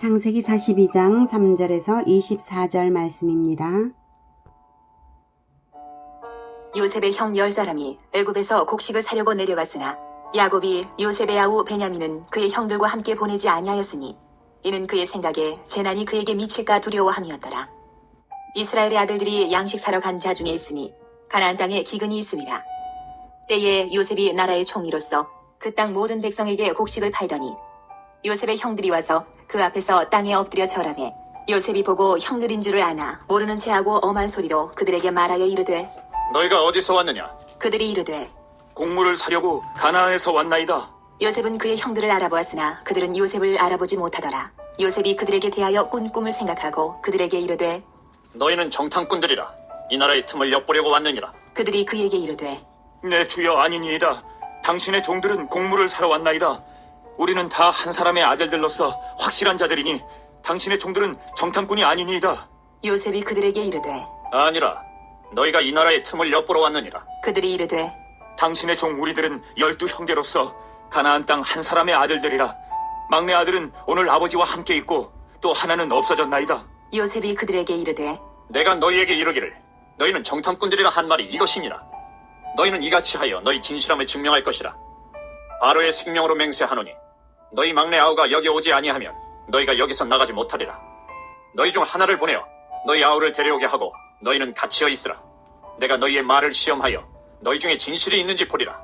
창세기 42장 3절에서 24절 말씀입니다. 요셉의 형 10사람이 애굽에서 곡식을 사려고 내려갔으나 야곱이 요셉의 아우 베냐민은 그의 형들과 함께 보내지 아니하였으니 이는 그의 생각에 재난이 그에게 미칠까 두려워함이었더라. 이스라엘의 아들들이 양식 사러 간 자 중에 있으니 가나안 땅에 기근이 있음이라. 때에 요셉이 나라의 총리로서 그 땅 모든 백성에게 곡식을 팔더니 요셉의 형들이 와서 그 앞에서 땅에 엎드려 절하매 요셉이 보고 형들인 줄을 아나 모르는 체하고 엄한 소리로 그들에게 말하여 이르되 너희가 어디서 왔느냐? 그들이 이르되 곡물을 사려고 가나안에서 왔나이다. 요셉은 그의 형들을 알아보았으나 그들은 요셉을 알아보지 못하더라. 요셉이 그들에게 대하여 꾼 꿈을 생각하고 그들에게 이르되 너희는 정탐꾼들이라 이 나라의 틈을 엿보려고 왔느니라. 그들이 그에게 이르되 내 주여 아니니이다. 당신의 종들은 곡물을 사러 왔나이다. 우리는 다 한 사람의 아들들로서 확실한 자들이니 당신의 종들은 정탐꾼이 아니니이다. 요셉이 그들에게 이르되 아니라 너희가 이 나라의 틈을 엿보러 왔느니라. 그들이 이르되 당신의 종 우리들은 12형제로서 가나안 땅 한 사람의 아들들이라. 막내 아들은 오늘 아버지와 함께 있고 또 하나는 없어졌나이다. 요셉이 그들에게 이르되 내가 너희에게 이르기를 너희는 정탐꾼들이라 한 말이 이것이니라. 너희는 이같이 하여 너희 진실함을 증명할 것이라. 바로의 생명으로 맹세하노니 너희 막내 아우가 여기 오지 아니하면 너희가 여기서 나가지 못하리라. 너희 중 하나를 보내어 너희 아우를 데려오게 하고 너희는 갇히어 있으라. 내가 너희의 말을 시험하여 너희 중에 진실이 있는지 보리라.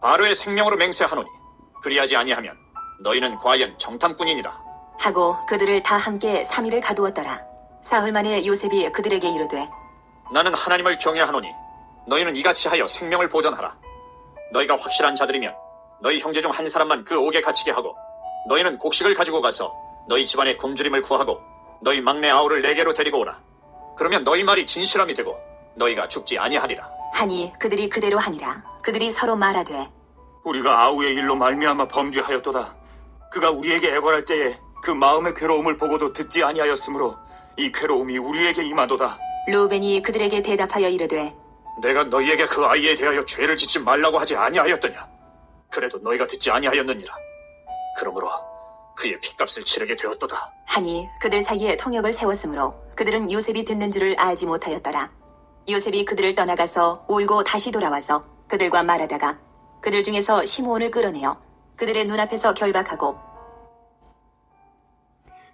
바로의 생명으로 맹세하노니 그리하지 아니하면 너희는 과연 정탐꾼이니라. 하고 그들을 다 함께 3일을 가두었더라. 사흘 만에 요셉이 그들에게 이르되 나는 하나님을 경외하노니 너희는 이같이 하여 생명을 보전하라. 너희가 확실한 자들이면 너희 형제 중 한 사람만 그 옥에 갇히게 하고 너희는 곡식을 가지고 가서 너희 집안의 굶주림을 구하고 너희 막내 아우를 내게로 데리고 오라. 그러면 너희 말이 진실함이 되고 너희가 죽지 아니하리라. 하니 그들이 그대로 하니라. 그들이 서로 말하되 우리가 아우의 일로 말미암아 범죄하였도다. 그가 우리에게 애걸할 때에 그 마음의 괴로움을 보고도 듣지 아니하였으므로 이 괴로움이 우리에게 임하도다. 루벤이 그들에게 대답하여 이르되 내가 너희에게 그 아이에 대하여 죄를 짓지 말라고 하지 아니하였더냐. 그래도 너희가 듣지 아니하였느니라. 그러므로 그의 핏값을 치르게 되었도다. 하니 그들 사이에 통역을 세웠으므로 그들은 요셉이 듣는 줄을 알지 못하였더라. 요셉이 그들을 떠나가서 울고 다시 돌아와서 그들과 말하다가 그들 중에서 시므온을 끌어내어 그들의 눈앞에서 결박하고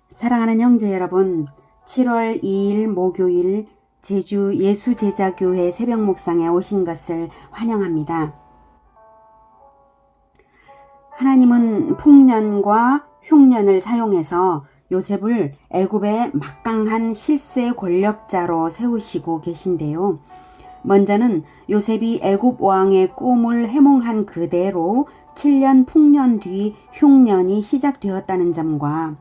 사랑하는 형제 여러분, 7월 2일 목요일 제주 예수제자교회 새벽 묵상에 오신 것을 환영합니다. 하나님은 풍년과 흉년을 사용해서 요셉을 애굽의 막강한 실세 권력자로 세우시고 계신데요. 먼저는 요셉이 애굽 왕의 꿈을 해몽한 그대로 7년 풍년 뒤 흉년이 시작되었다는 점과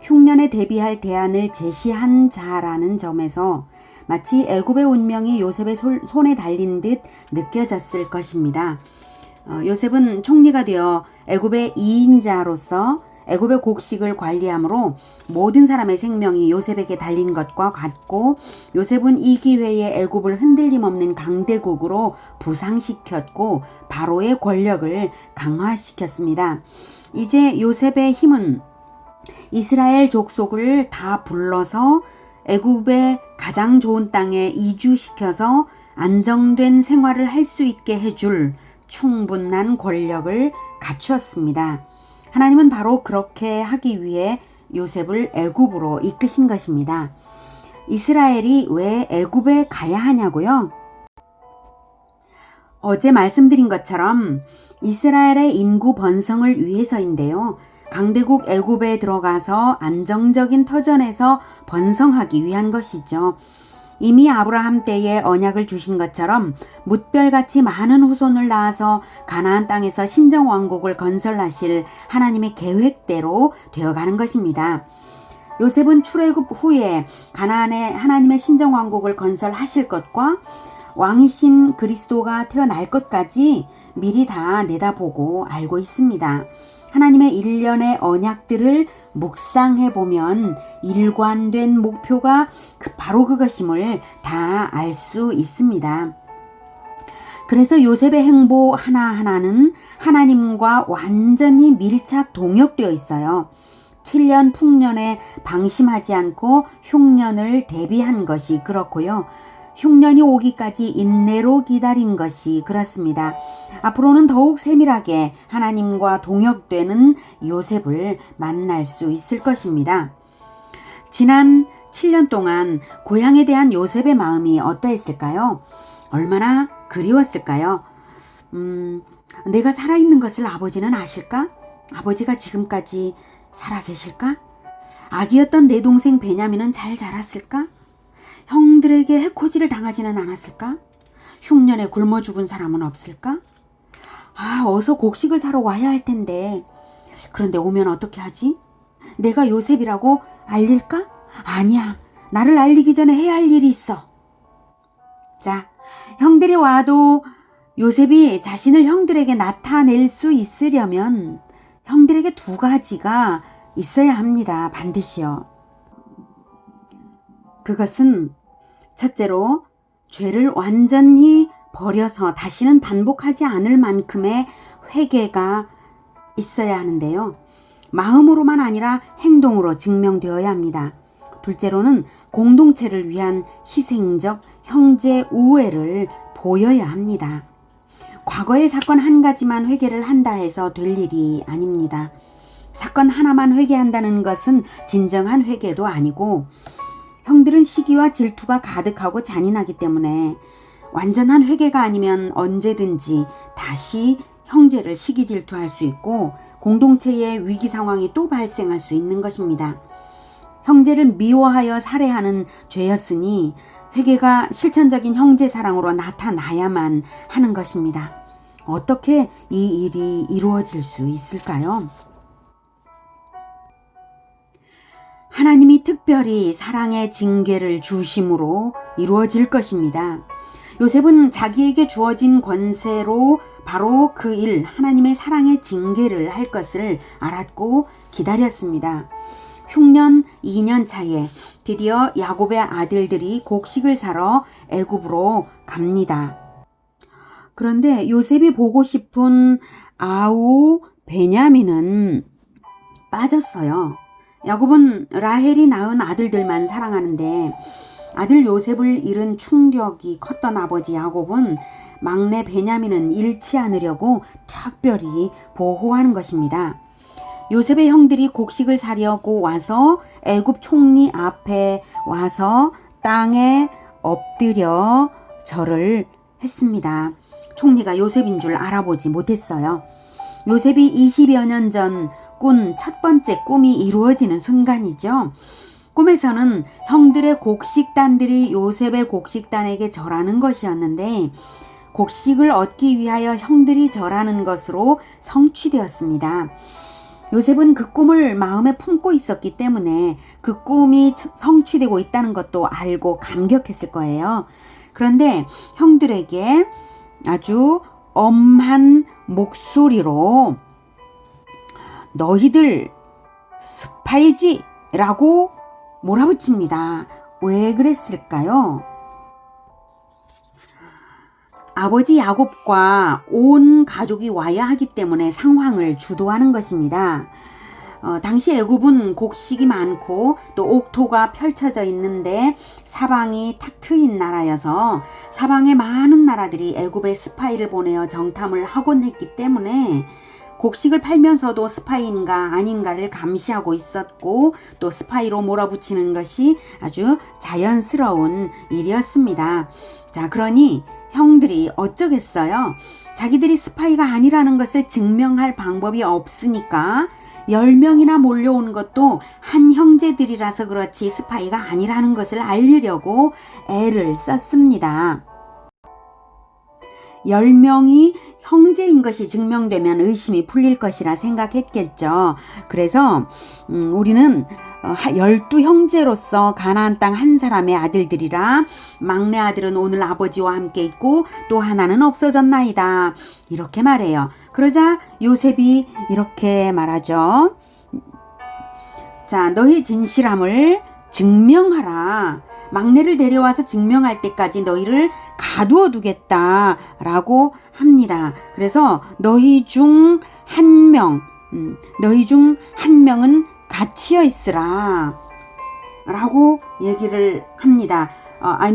흉년에 대비할 대안을 제시한 자라는 점에서 마치 애굽의 운명이 요셉의 손에 달린 듯 느껴졌을 것입니다. 요셉은 총리가 되어 애굽의 2인자로서 애굽의 곡식을 관리하므로 모든 사람의 생명이 요셉에게 달린 것과 같고 요셉은 이 기회에 애굽을 흔들림 없는 강대국으로 부상시켰고 바로의 권력을 강화시켰습니다. 이제 요셉의 힘은 이스라엘 족속을 다 불러서 애굽의 가장 좋은 땅에 이주시켜서 안정된 생활을 할 수 있게 해줄 충분한 권력을 갖추었습니다. 하나님은 바로 그렇게 하기 위해 요셉을 애굽으로 이끄신 것입니다. 이스라엘이 왜 애굽에 가야 하냐고요? 어제 말씀드린 것처럼 이스라엘의 인구 번성을 위해서인데요. 강대국 애굽에 들어가서 안정적인 터전에서 번성하기 위한 것이죠. 이미 아브라함 때에 언약을 주신 것처럼 뭇별같이 많은 후손을 낳아서 가나안 땅에서 신정왕국을 건설하실 하나님의 계획대로 되어가는 것입니다. 요셉은 출애굽 후에 가나안에 하나님의 신정왕국을 건설하실 것과 왕이신 그리스도가 태어날 것까지 미리 다 내다보고 알고 있습니다. 하나님의 일련의 언약들을 묵상해보면 일관된 목표가 바로 그것임을 다 알 수 있습니다. 그래서 요셉의 행보 하나하나는 하나님과 완전히 밀착 동역되어 있어요. 7년 풍년에 방심하지 않고 흉년을 대비한 것이 그렇고요. 흉년이 오기까지 인내로 기다린 것이 그렇습니다. 앞으로는 더욱 세밀하게 하나님과 동역되는 요셉을 만날 수 있을 것입니다. 지난 7년 동안 고향에 대한 요셉의 마음이 어떠했을까요? 얼마나 그리웠을까요? 내가 살아있는 것을 아버지는 아실까? 아버지가 지금까지 살아계실까? 아기였던 내 동생 베냐민은 잘 자랐을까? 형들에게 해코지를 당하지는 않았을까? 흉년에 굶어 죽은 사람은 없을까? 어서 곡식을 사러 와야 할 텐데. 그런데 오면 어떻게 하지? 내가 요셉이라고 알릴까? 아니야. 나를 알리기 전에 해야 할 일이 있어. 자, 형들이 와도 요셉이 자신을 형들에게 나타낼 수 있으려면 형들에게 두 가지가 있어야 합니다. 반드시요. 그것은 첫째로 죄를 완전히 버려서 다시는 반복하지 않을 만큼의 회개가 있어야 하는데요. 마음으로만 아니라 행동으로 증명되어야 합니다. 둘째로는 공동체를 위한 희생적 형제 우애를 보여야 합니다. 과거의 사건 한 가지만 회개를 한다 해서 될 일이 아닙니다. 사건 하나만 회개한다는 것은 진정한 회개도 아니고, 형들은 시기와 질투가 가득하고 잔인하기 때문에 완전한 회개가 아니면 언제든지 다시 형제를 시기 질투할 수 있고 공동체의 위기 상황이 또 발생할 수 있는 것입니다. 형제를 미워하여 살해하는 죄였으니 회개가 실천적인 형제 사랑으로 나타나야만 하는 것입니다. 어떻게 이 일이 이루어질 수 있을까요? 하나님이 특별히 사랑의 징계를 주심으로 이루어질 것입니다. 요셉은 자기에게 주어진 권세로 바로 그 일, 하나님의 사랑의 징계를 할 것을 알았고 기다렸습니다. 흉년 2년 차에 드디어 야곱의 아들들이 곡식을 사러 애굽으로 갑니다. 그런데 요셉이 보고 싶은 아우 베냐민은 빠졌어요. 야곱은 라헬이 낳은 아들들만 사랑하는데 아들 요셉을 잃은 충격이 컸던 아버지 야곱은 막내 베냐민은 잃지 않으려고 특별히 보호하는 것입니다. 요셉의 형들이 곡식을 사려고 와서 애굽 총리 앞에 와서 땅에 엎드려 절을 했습니다. 총리가 요셉인 줄 알아보지 못했어요. 요셉이 20여 년 전 꾼 첫 번째 꿈이 이루어지는 순간이죠. 꿈에서는 형들의 곡식단들이 요셉의 곡식단에게 절하는 것이었는데 곡식을 얻기 위하여 형들이 절하는 것으로 성취되었습니다. 요셉은 그 꿈을 마음에 품고 있었기 때문에 그 꿈이 성취되고 있다는 것도 알고 감격했을 거예요. 그런데 형들에게 아주 엄한 목소리로 너희들 스파이지 라고 몰아붙입니다. 왜 그랬을까요? 아버지 야곱과 온 가족이 와야 하기 때문에 상황을 주도하는 것입니다. 당시 애굽은 곡식이 많고 또 옥토가 펼쳐져 있는데 사방이 탁 트인 나라여서 사방의 많은 나라들이 애굽에 스파이를 보내어 정탐을 하곤 했기 때문에 곡식을 팔면서도 스파이인가 아닌가를 감시하고 있었고 또 스파이로 몰아붙이는 것이 아주 자연스러운 일이었습니다. 자, 그러니 형들이 어쩌겠어요? 자기들이 스파이가 아니라는 것을 증명할 방법이 없으니까 10명이나 몰려오는 것도 한 형제들이라서 그렇지 스파이가 아니라는 것을 알리려고 애를 썼습니다. 10명이 형제인 것이 증명되면 의심이 풀릴 것이라 생각했겠죠. 그래서 우리는 12형제로서 가나안 땅 한 사람의 아들들이라 막내 아들은 오늘 아버지와 함께 있고 또 하나는 없어졌나이다. 이렇게 말해요. 그러자 요셉이 이렇게 말하죠. 자, 너희 진실함을 증명하라. 막내를 데려와서 증명할 때까지 너희를 가두어 두겠다라고 합니다. 그래서 너희 중 한 명은 갇혀 있으라 라고 얘기를 합니다.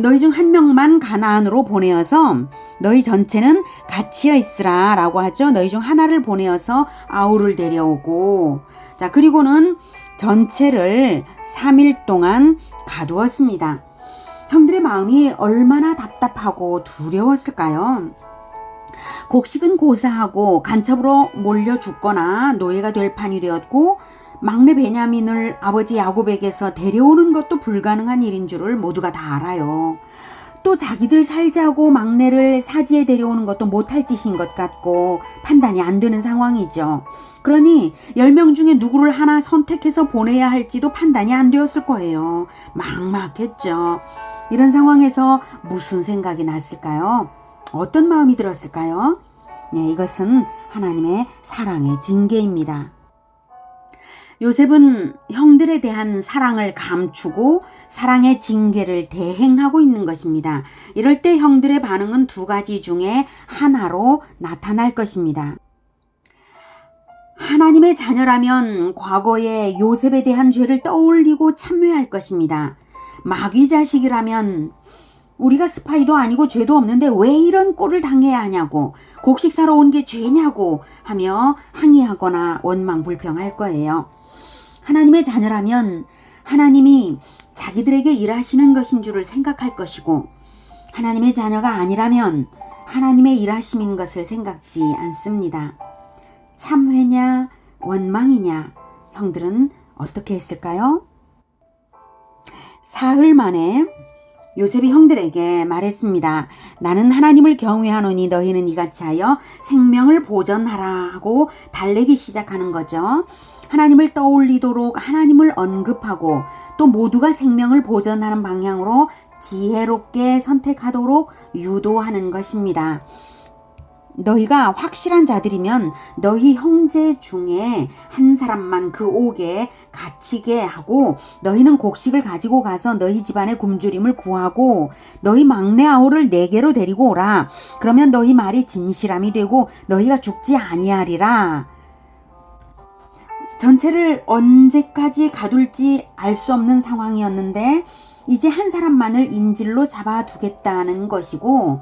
너희 중 한 명만 가나안으로 보내어서 너희 전체는 갇혀 있으라 라고 하죠. 너희 중 하나를 보내어서 아우를 데려오고, 자, 그리고는 전체를 3일 동안 가두었습니다. 형들의 마음이 얼마나 답답하고 두려웠을까요? 곡식은 고사하고 간첩으로 몰려 죽거나 노예가 될 판이 되었고, 막내 베냐민을 아버지 야곱에게서 데려오는 것도 불가능한 일인 줄을 모두가 다 알아요. 또 자기들 살자고 막내를 사지에 데려오는 것도 못할 짓인 것 같고 판단이 안 되는 상황이죠. 그러니 10명 중에 누구를 하나 선택해서 보내야 할지도 판단이 안 되었을 거예요. 막막했죠. 이런 상황에서 무슨 생각이 났을까요? 어떤 마음이 들었을까요? 네, 이것은 하나님의 사랑의 징계입니다. 요셉은 형들에 대한 사랑을 감추고 사랑의 징계를 대행하고 있는 것입니다. 이럴 때 형들의 반응은 두 가지 중에 하나로 나타날 것입니다. 하나님의 자녀라면 과거의 요셉에 대한 죄를 떠올리고 참회할 것입니다. 마귀 자식이라면 우리가 스파이도 아니고 죄도 없는데 왜 이런 꼴을 당해야 하냐고, 곡식 사러 온 게 죄냐고 하며 항의하거나 원망불평할 거예요. 하나님의 자녀라면 하나님이 자기들에게 일하시는 것인 줄을 생각할 것이고, 하나님의 자녀가 아니라면 하나님의 일하심인 것을 생각지 않습니다. 참회냐 원망이냐, 형들은 어떻게 했을까요? 사흘 만에 요셉이 형들에게 말했습니다. 나는 하나님을 경외하노니 너희는 이같이 하여 생명을 보전하라 하고 달래기 시작하는 거죠. 하나님을 떠올리도록 하나님을 언급하고 또 모두가 생명을 보전하는 방향으로 지혜롭게 선택하도록 유도하는 것입니다. 너희가 확실한 자들이면 너희 형제 중에 한 사람만 그 옥에 갇히게 하고 너희는 곡식을 가지고 가서 너희 집안의 굶주림을 구하고 너희 막내 아우를 내게로 데리고 오라. 그러면 너희 말이 진실함이 되고 너희가 죽지 아니하리라. 전체를 언제까지 가둘지 알 수 없는 상황이었는데 이제 한 사람만을 인질로 잡아두겠다는 것이고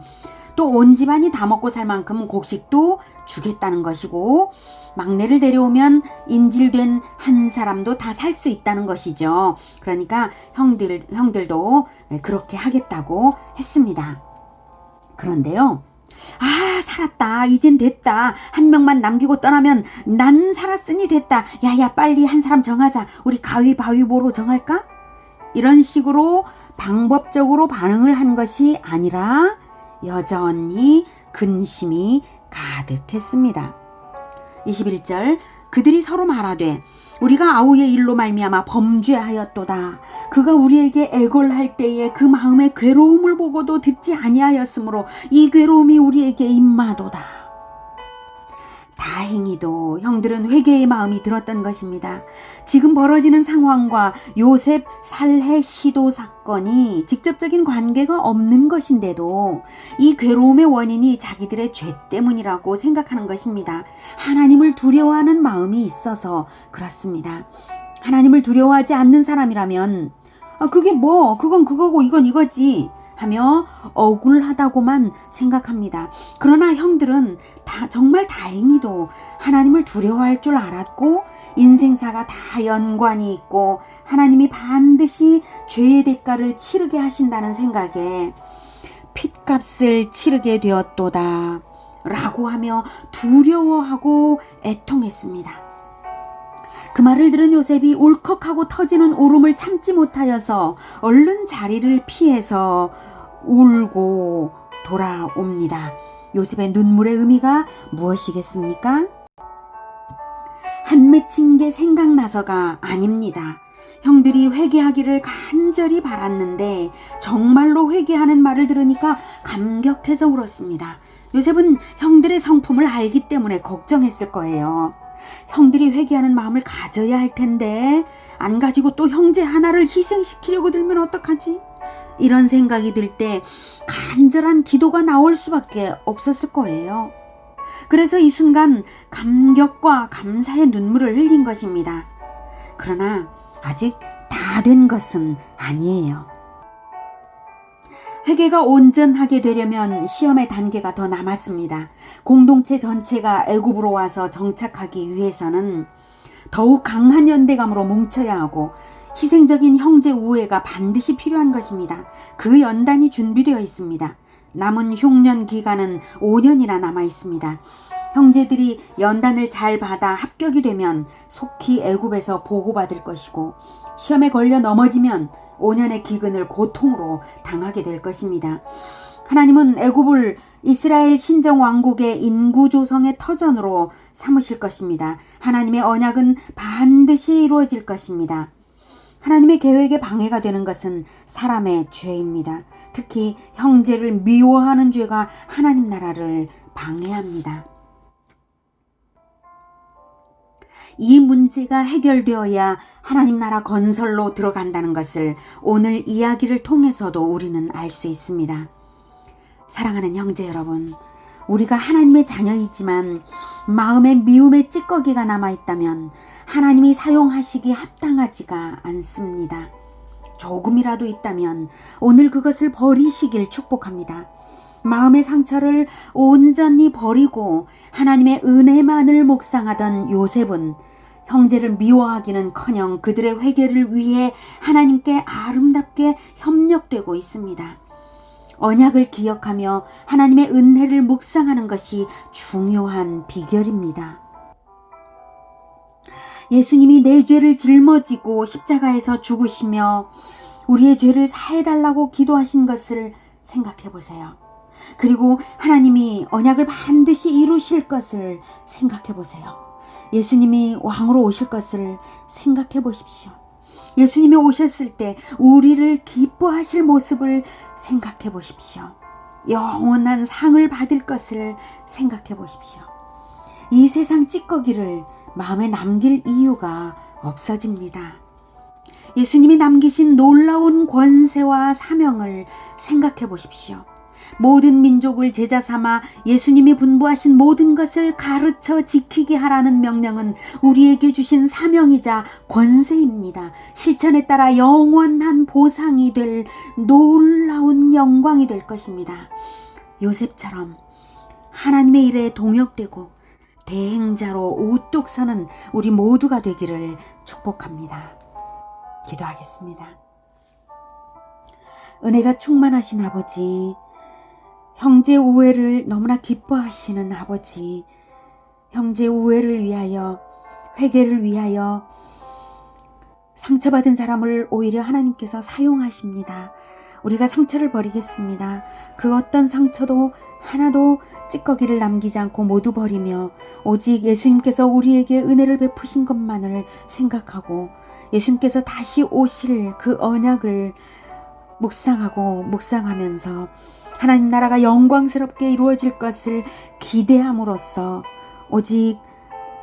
또 온 집안이 다 먹고 살 만큼 곡식도 주겠다는 것이고 막내를 데려오면 인질된 한 사람도 다 살 수 있다는 것이죠. 그러니까 형들도 그렇게 하겠다고 했습니다. 그런데요. 살았다. 이젠 됐다. 한 명만 남기고 떠나면 난 살았으니 됐다. 야야 빨리 한 사람 정하자. 우리 가위바위보로 정할까? 이런 식으로 방법적으로 반응을 한 것이 아니라 여전히 근심이 가득했습니다. 21절 그들이 서로 말하되 우리가 아우의 일로 말미암아 범죄하였도다. 그가 우리에게 애걸할 때에 그 마음의 괴로움을 보고도 듣지 아니하였으므로 이 괴로움이 우리에게 임마도다. 다행히도 형들은 회개의 마음이 들었던 것입니다. 지금 벌어지는 상황과 요셉 살해 시도 사건이 직접적인 관계가 없는 것인데도 이 괴로움의 원인이 자기들의 죄 때문이라고 생각하는 것입니다. 하나님을 두려워하는 마음이 있어서 그렇습니다. 하나님을 두려워하지 않는 사람이라면 그게 뭐 그건 그거고 이건 이거지 하며 억울하다고만 생각합니다. 그러나 형들은 정말 다행히도 하나님을 두려워할 줄 알았고 인생사가 다 연관이 있고 하나님이 반드시 죄의 대가를 치르게 하신다는 생각에 핏값을 치르게 되었도다 라고 하며 두려워하고 애통했습니다. 그 말을 들은 요셉이 울컥하고 터지는 울음을 참지 못하여서 얼른 자리를 피해서 울고 돌아옵니다. 요셉의 눈물의 의미가 무엇이겠습니까? 한 맺힌 게 생각나서가 아닙니다. 형들이 회개하기를 간절히 바랐는데 정말로 회개하는 말을 들으니까 감격해서 울었습니다. 요셉은 형들의 성품을 알기 때문에 걱정했을 거예요. 형들이 회개하는 마음을 가져야 할 텐데 안 가지고 또 형제 하나를 희생시키려고 들면 어떡하지? 이런 생각이 들 때 간절한 기도가 나올 수밖에 없었을 거예요. 그래서 이 순간 감격과 감사의 눈물을 흘린 것입니다. 그러나 아직 다 된 것은 아니에요. 회개가 온전하게 되려면 시험의 단계가 더 남았습니다. 공동체 전체가 애굽으로 와서 정착하기 위해서는 더욱 강한 연대감으로 뭉쳐야 하고 희생적인 형제 우애가 반드시 필요한 것입니다. 그 연단이 준비되어 있습니다. 남은 흉년 기간은 5년이나 남아 있습니다. 형제들이 연단을 잘 받아 합격이 되면 속히 애굽에서 보호받을 것이고 시험에 걸려 넘어지면 5년의 기근을 고통으로 당하게 될 것입니다. 하나님은 애굽을 이스라엘 신정 왕국의 인구 조성의 터전으로 삼으실 것입니다. 하나님의 언약은 반드시 이루어질 것입니다. 하나님의 계획에 방해가 되는 것은 사람의 죄입니다. 특히 형제를 미워하는 죄가 하나님 나라를 방해합니다. 이 문제가 해결되어야 하나님 나라 건설로 들어간다는 것을 오늘 이야기를 통해서도 우리는 알 수 있습니다. 사랑하는 형제 여러분, 우리가 하나님의 자녀이지만 마음에 미움의 찌꺼기가 남아있다면 하나님이 사용하시기 합당하지가 않습니다. 조금이라도 있다면 오늘 그것을 버리시길 축복합니다. 마음의 상처를 온전히 버리고 하나님의 은혜만을 묵상하던 요셉은 형제를 미워하기는커녕 그들의 회개를 위해 하나님께 아름답게 협력되고 있습니다. 언약을 기억하며 하나님의 은혜를 묵상하는 것이 중요한 비결입니다. 예수님이 내 죄를 짊어지고 십자가에서 죽으시며 우리의 죄를 사해달라고 기도하신 것을 생각해 보세요. 그리고 하나님이 언약을 반드시 이루실 것을 생각해 보세요. 예수님이 왕으로 오실 것을 생각해 보십시오. 예수님이 오셨을 때 우리를 기뻐하실 모습을 생각해 보십시오. 영원한 상을 받을 것을 생각해 보십시오. 이 세상 찌꺼기를 마음에 남길 이유가 없어집니다. 예수님이 남기신 놀라운 권세와 사명을 생각해 보십시오. 모든 민족을 제자 삼아 예수님이 분부하신 모든 것을 가르쳐 지키게 하라는 명령은 우리에게 주신 사명이자 권세입니다. 실천에 따라 영원한 보상이 될 놀라운 영광이 될 것입니다. 요셉처럼 하나님의 일에 동역되고 대행자로 우뚝 서는 우리 모두가 되기를 축복합니다. 기도하겠습니다. 은혜가 충만하신 아버지, 형제 우애를 너무나 기뻐하시는 아버지, 형제 우애를 위하여, 회개를 위하여 상처받은 사람을 오히려 하나님께서 사용하십니다. 우리가 상처를 버리겠습니다. 그 어떤 상처도 하나도 찌꺼기를 남기지 않고 모두 버리며 오직 예수님께서 우리에게 은혜를 베푸신 것만을 생각하고 예수님께서 다시 오실 그 언약을 묵상하면서 하나님 나라가 영광스럽게 이루어질 것을 기대함으로써 오직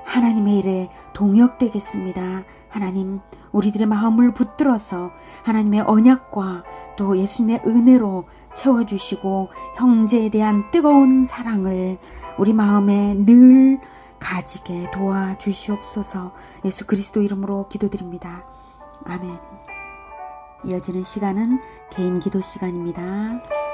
하나님의 일에 동역되겠습니다. 하나님, 우리들의 마음을 붙들어서 하나님의 언약과 또 예수님의 은혜로 채워주시고 형제에 대한 뜨거운 사랑을 우리 마음에 늘 가지게 도와주시옵소서. 예수 그리스도 이름으로 기도드립니다. 아멘. 이어지는 시간은 개인 기도 시간입니다.